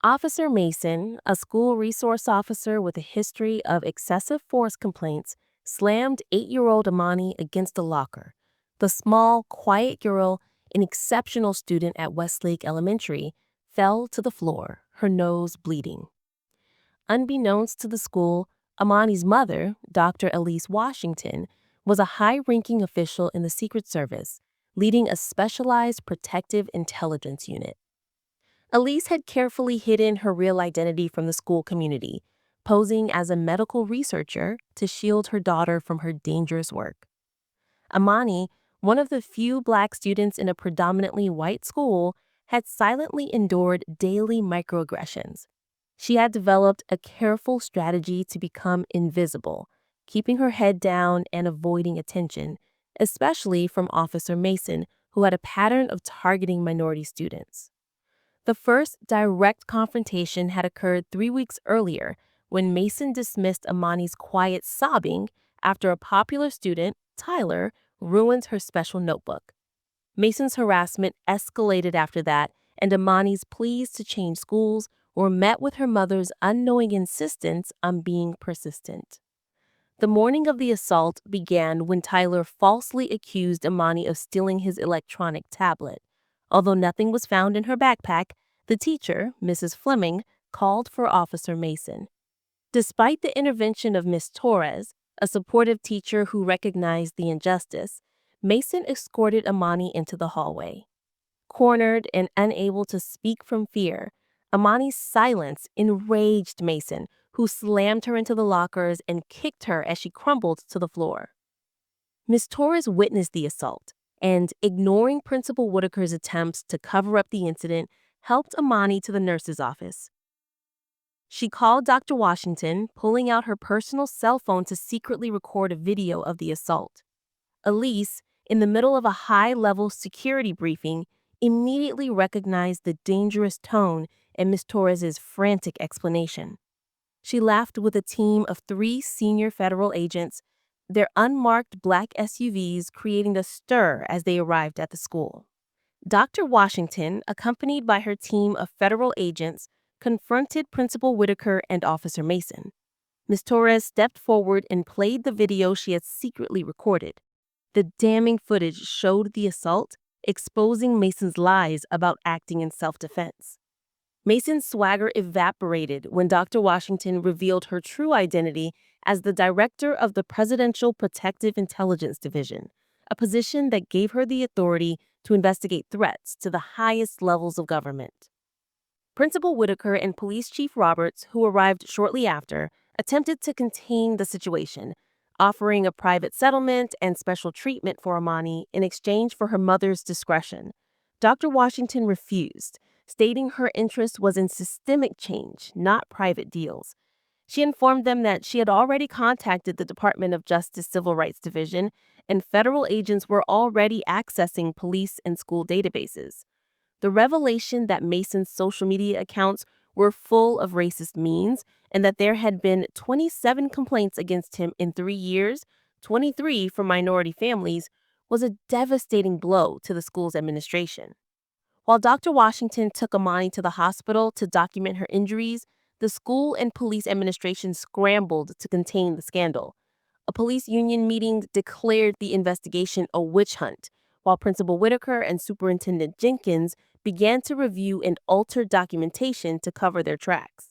Officer Mason, a school resource officer with a history of excessive force complaints, slammed 8-year-old Imani against a locker. The small, quiet girl, an exceptional student at Westlake Elementary, fell to the floor, her nose bleeding. Unbeknownst to the school, Imani's mother, Dr. Elise Washington, was a high-ranking official in the Secret Service, leading a specialized protective intelligence unit. Elise had carefully hidden her real identity from the school community, posing as a medical researcher to shield her daughter from her dangerous work. Imani, one of the few Black students in a predominantly white school, had silently endured daily microaggressions. She had developed a careful strategy to become invisible, keeping her head down and avoiding attention, especially from Officer Mason, who had a pattern of targeting minority students. The first direct confrontation had occurred 3 weeks earlier when Mason dismissed Imani's quiet sobbing after a popular student, Tyler, ruined her special notebook. Mason's harassment escalated after that, and Imani's pleas to change schools were met with her mother's unknowing insistence on being persistent. The morning of the assault began when Tyler falsely accused Imani of stealing his electronic tablet. Although nothing was found in her backpack, the teacher, Mrs. Fleming, called for Officer Mason. Despite the intervention of Miss Torres, a supportive teacher who recognized the injustice, Mason escorted Imani into the hallway. Cornered and unable to speak from fear, Imani's silence enraged Mason, who slammed her into the lockers and kicked her as she crumbled to the floor. Miss Torres witnessed the assault and, ignoring Principal Whitaker's attempts to cover up the incident, helped Imani to the nurse's office. She called Dr. Washington, pulling out her personal cell phone to secretly record a video of the assault. Elise, in the middle of a high-level security briefing, immediately recognized the dangerous tone in Miss Torres's frantic explanation. She laughed with a team of 3 senior federal agents, their unmarked black SUVs creating a stir as they arrived at the school. Dr. Washington, accompanied by her team of federal agents, confronted Principal Whitaker and Officer Mason. Ms. Torres stepped forward and played the video she had secretly recorded. The damning footage showed the assault, exposing Mason's lies about acting in self-defense. Mason's swagger evaporated when Dr. Washington revealed her true identity as the director of the Presidential Protective Intelligence Division, a position that gave her the authority to investigate threats to the highest levels of government. Principal Whitaker and Police Chief Roberts, who arrived shortly after, attempted to contain the situation, offering a private settlement and special treatment for Imani in exchange for her mother's discretion. Dr. Washington refused, stating her interest was in systemic change, not private deals. She informed them that she had already contacted the Department of Justice Civil Rights Division, and federal agents were already accessing police and school databases. The revelation that Mason's social media accounts were full of racist memes and that there had been 27 complaints against him in 3 years, 23 from minority families, was a devastating blow to the school's administration. While Dr. Washington took Imani to the hospital to document her injuries, the school and police administration scrambled to contain the scandal. A police union meeting declared the investigation a witch hunt, while Principal Whitaker and Superintendent Jenkins began to review and alter documentation to cover their tracks.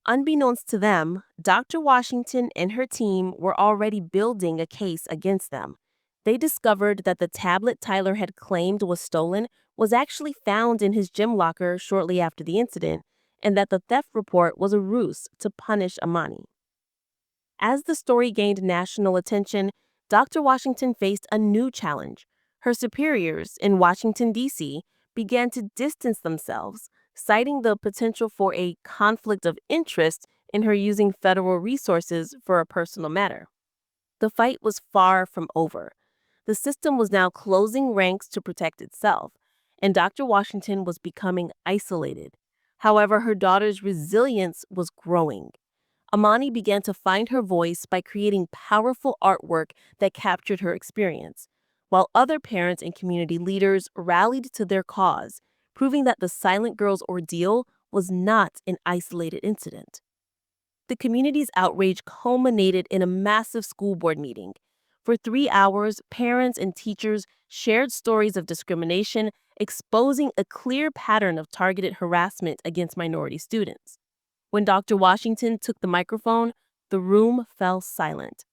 Unbeknownst to them, Dr. Washington and her team were already building a case against them. They discovered that the tablet Tyler had claimed was stolen was actually found in his gym locker shortly after the incident, and that the theft report was a ruse to punish Imani. As the story gained national attention, Dr. Washington faced a new challenge. Her superiors in Washington, D.C., began to distance themselves, citing the potential for a conflict of interest in her using federal resources for a personal matter. The fight was far from over. The system was now closing ranks to protect itself, and Dr. Washington was becoming isolated. However, her daughter's resilience was growing. Imani began to find her voice by creating powerful artwork that captured her experience, while other parents and community leaders rallied to their cause, proving that the silent girl's ordeal was not an isolated incident. The community's outrage culminated in a massive school board meeting. For 3 hours, parents and teachers shared stories of discrimination, exposing a clear pattern of targeted harassment against minority students. When Dr. Washington took the microphone, the room fell silent.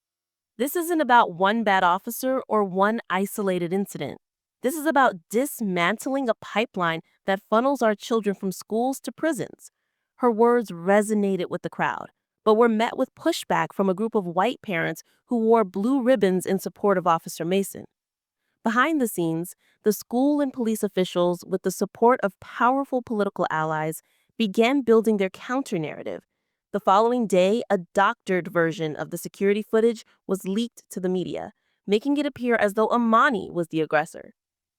This isn't about one bad officer or one isolated incident. This is about dismantling a pipeline that funnels our children from schools to prisons. Her words resonated with the crowd, but were met with pushback from a group of white parents who wore blue ribbons in support of Officer Mason. Behind the scenes, the school and police officials, with the support of powerful political allies, began building their counter-narrative. The following day, a doctored version of the security footage was leaked to the media, making it appear as though Imani was the aggressor.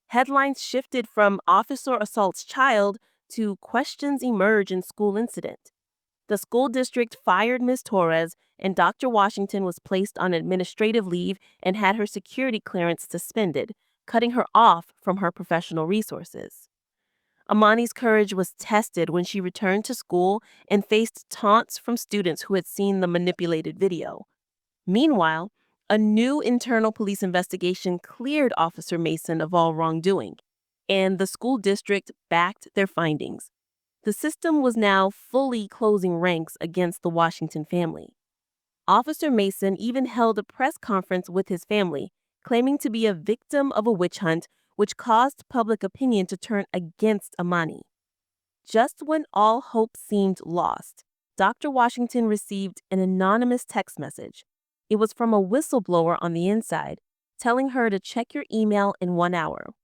Headlines shifted from "Officer Assaults Child" to "Questions Emerge in School Incident." The school district fired Ms. Torres, and Dr. Washington was placed on administrative leave and had her security clearance suspended, cutting her off from her professional resources. Amani's courage was tested when she returned to school and faced taunts from students who had seen the manipulated video. Meanwhile, a new internal police investigation cleared Officer Mason of all wrongdoing, and the school district backed their findings. The system was now fully closing ranks against the Washington family. Officer Mason even held a press conference with his family, claiming to be a victim of a witch hunt, which caused public opinion to turn against Imani. Just when all hope seemed lost, Dr. Washington received an anonymous text message. It was from a whistleblower on the inside, telling her to check your email in 1 hour.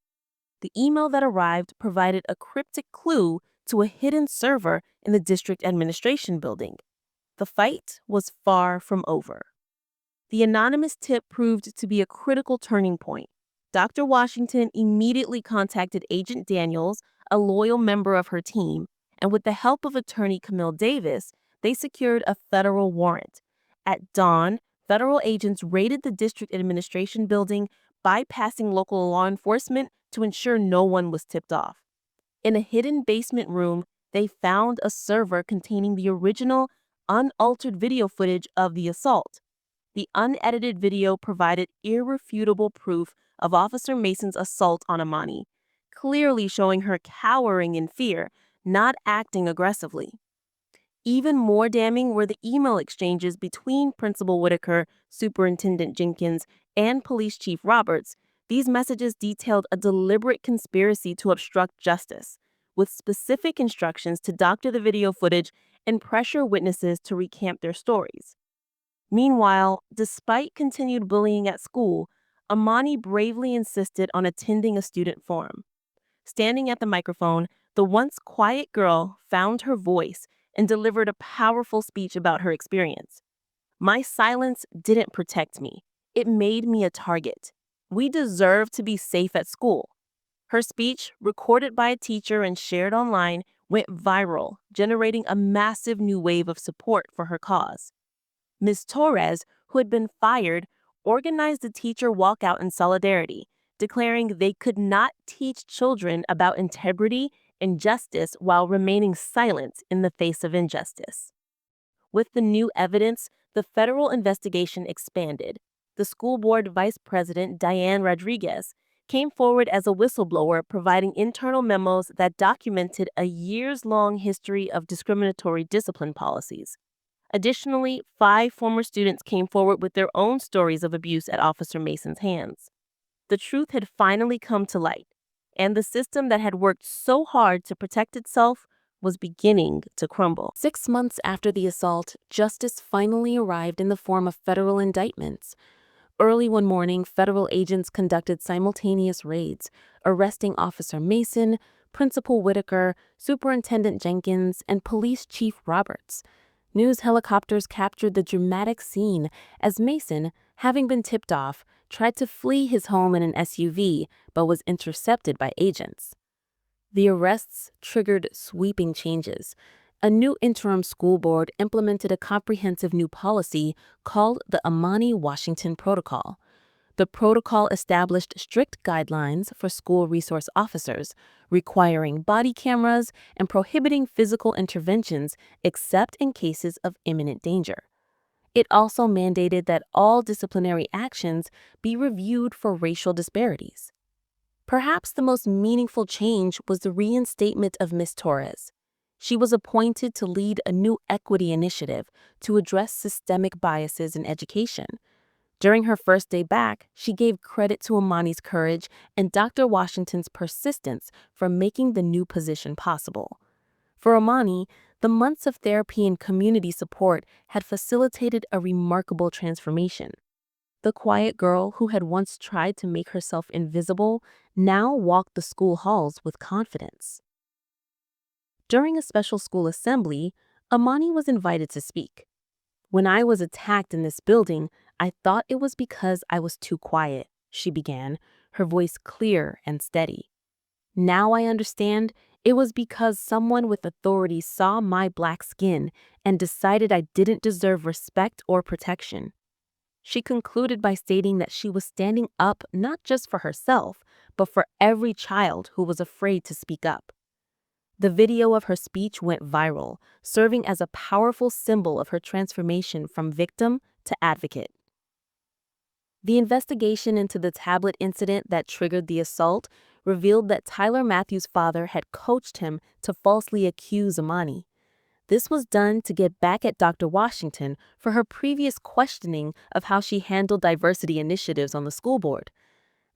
The email that arrived provided a cryptic clue to a hidden server in the district administration building. The fight was far from over. The anonymous tip proved to be a critical turning point. Dr. Washington immediately contacted Agent Daniels, a loyal member of her team, and with the help of attorney Camille Davis, they secured a federal warrant. At dawn, federal agents raided the district administration building, bypassing local law enforcement to ensure no one was tipped off. In a hidden basement room, they found a server containing the original, unaltered video footage of the assault. The unedited video provided irrefutable proof of Officer Mason's assault on Imani, clearly showing her cowering in fear, not acting aggressively. Even more damning were the email exchanges between Principal Whitaker, Superintendent Jenkins, and Police Chief Roberts. These messages detailed a deliberate conspiracy to obstruct justice, with specific instructions to doctor the video footage and pressure witnesses to recant their stories. Meanwhile, despite continued bullying at school, Imani bravely insisted on attending a student forum. Standing at the microphone, the once quiet girl found her voice and delivered a powerful speech about her experience. "My silence didn't protect me. It made me a target. We deserve to be safe at school." Her speech, recorded by a teacher and shared online, went viral, generating a massive new wave of support for her cause. Ms. Torres, who had been fired, organized a teacher walkout in solidarity, declaring they could not teach children about integrity and justice while remaining silent in the face of injustice. With the new evidence, the federal investigation expanded. The school board vice president, Diane Rodriguez, came forward as a whistleblower, providing internal memos that documented a years-long history of discriminatory discipline policies. Additionally, 5 former students came forward with their own stories of abuse at Officer Mason's hands. The truth had finally come to light, and the system that had worked so hard to protect itself was beginning to crumble. 6 months after the assault, justice finally arrived in the form of federal indictments. Early one morning, federal agents conducted simultaneous raids, arresting Officer Mason, Principal Whitaker, Superintendent Jenkins, and Police Chief Roberts. News helicopters captured the dramatic scene as Mason, having been tipped off, tried to flee his home in an SUV but was intercepted by agents. The arrests triggered sweeping changes. A new interim school board implemented a comprehensive new policy called the Imani Washington Protocol. The The protocol established strict guidelines for school resource officers, requiring body cameras and prohibiting physical interventions except in cases of imminent danger. It also mandated that all disciplinary actions be reviewed for racial disparities. Perhaps the most meaningful change was the reinstatement of Ms. Torres. She was appointed to lead a new equity initiative to address systemic biases in education. During her first day back, she gave credit to Imani's courage and Dr. Washington's persistence for making the new position possible. For Imani, the months of therapy and community support had facilitated a remarkable transformation. The quiet girl who had once tried to make herself invisible now walked the school halls with confidence. During a special school assembly, Imani was invited to speak. "When I was attacked in this building, I thought it was because I was too quiet," she began, her voice clear and steady. "Now I understand it was because someone with authority saw my black skin and decided I didn't deserve respect or protection." She concluded by stating that she was standing up not just for herself, but for every child who was afraid to speak up. The video of her speech went viral, serving as a powerful symbol of her transformation from victim to advocate. The investigation into the tablet incident that triggered the assault revealed that Tyler Matthews' father had coached him to falsely accuse Imani. This was done to get back at Dr. Washington for her previous questioning of how she handled diversity initiatives on the school board.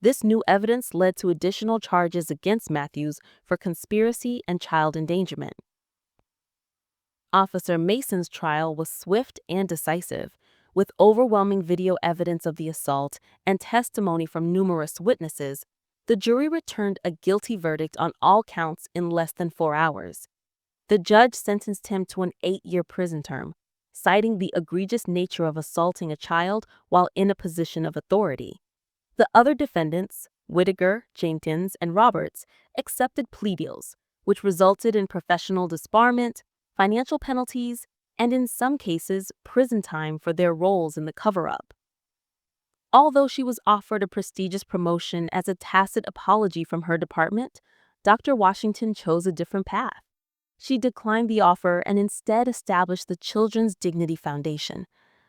This new evidence led to additional charges against Matthews for conspiracy and child endangerment. Officer Mason's trial was swift and decisive. With overwhelming video evidence of the assault and testimony from numerous witnesses, the jury returned a guilty verdict on all counts in less than 4 hours. The judge sentenced him to an 8-year prison term, citing the egregious nature of assaulting a child while in a position of authority. The other defendants, Whittaker, Jenkins, and Roberts, accepted plea deals, which resulted in professional disbarment, financial penalties, and in some cases, prison time for their roles in the cover-up. Although she was offered a prestigious promotion as a tacit apology from her department, Dr. Washington chose a different path. She declined the offer and instead established the Children's Dignity Foundation.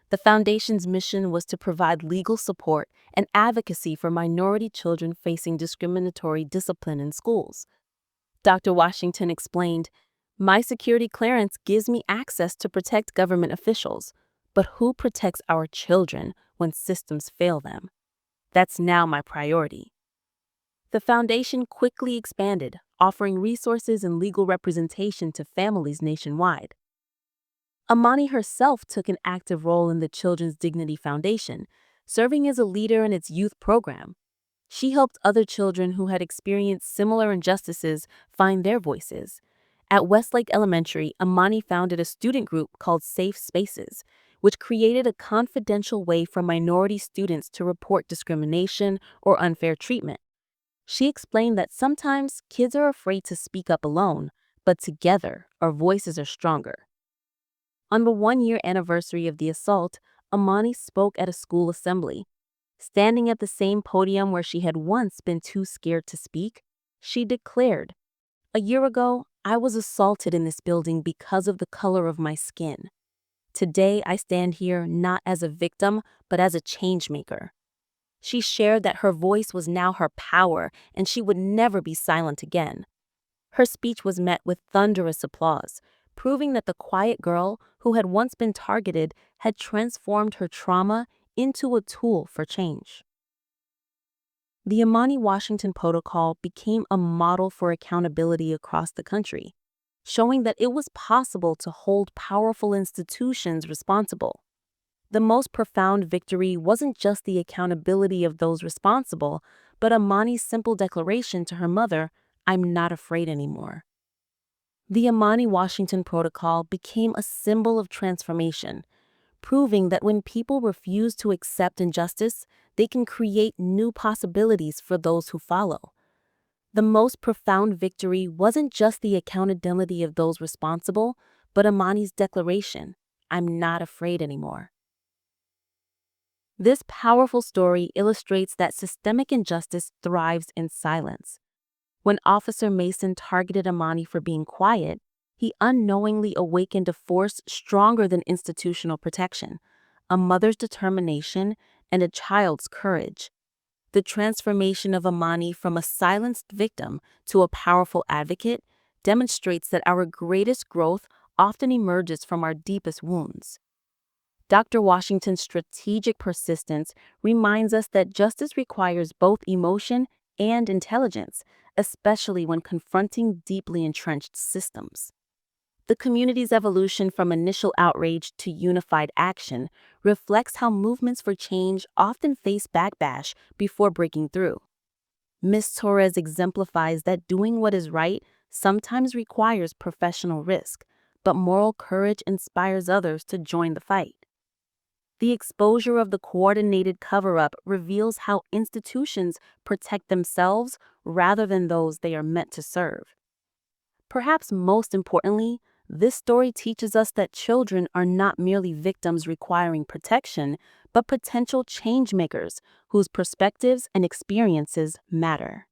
The foundation's mission was to provide legal support and advocacy for minority children facing discriminatory discipline in schools. Dr. Washington explained, "My security clearance gives me access to protect government officials, but who protects our children when systems fail them? That's now my priority." The foundation quickly expanded, offering resources and legal representation to families nationwide. Imani herself took an active role in the Children's Dignity Foundation, serving as a leader in its youth program. She helped other children who had experienced similar injustices find their voices. At Westlake Elementary, Imani founded a student group called Safe Spaces, which created a confidential way for minority students to report discrimination or unfair treatment. She explained that sometimes kids are afraid to speak up alone, but together our voices are stronger. On the 1-year anniversary of the assault, Imani spoke at a school assembly. Standing at the same podium where she had once been too scared to speak, she declared, "A year ago, I was assaulted in this building because of the color of my skin. Today, I stand here not as a victim, but as a change maker." She shared that her voice was now her power and she would never be silent again. Her speech was met with thunderous applause, proving that the quiet girl who had once been targeted had transformed her trauma into a tool for change. The Imani Washington Protocol became a model for accountability across the country, showing that it was possible to hold powerful institutions responsible. The most profound victory wasn't just the accountability of those responsible, but Imani's simple declaration to her mother, "I'm not afraid anymore." The Imani Washington Protocol became a symbol of transformation, proving that when people refuse to accept injustice, they can create new possibilities for those who follow. The most profound victory wasn't just the accountability of those responsible, but Imani's declaration, "I'm not afraid anymore." This powerful story illustrates that systemic injustice thrives in silence. When Officer Mason targeted Imani for being quiet, he unknowingly awakened a force stronger than institutional protection, a mother's determination and a child's courage. The transformation of Imani from a silenced victim to a powerful advocate demonstrates that our greatest growth often emerges from our deepest wounds. Dr. Washington's strategic persistence reminds us that justice requires both emotion and intelligence, especially when confronting deeply entrenched systems. The community's evolution from initial outrage to unified action reflects how movements for change often face backlash before breaking through. Ms. Torres exemplifies that doing what is right sometimes requires professional risk, but moral courage inspires others to join the fight. The exposure of the coordinated cover-up reveals how institutions protect themselves rather than those they are meant to serve. Perhaps most importantly, this story teaches us that children are not merely victims requiring protection, but potential changemakers whose perspectives and experiences matter.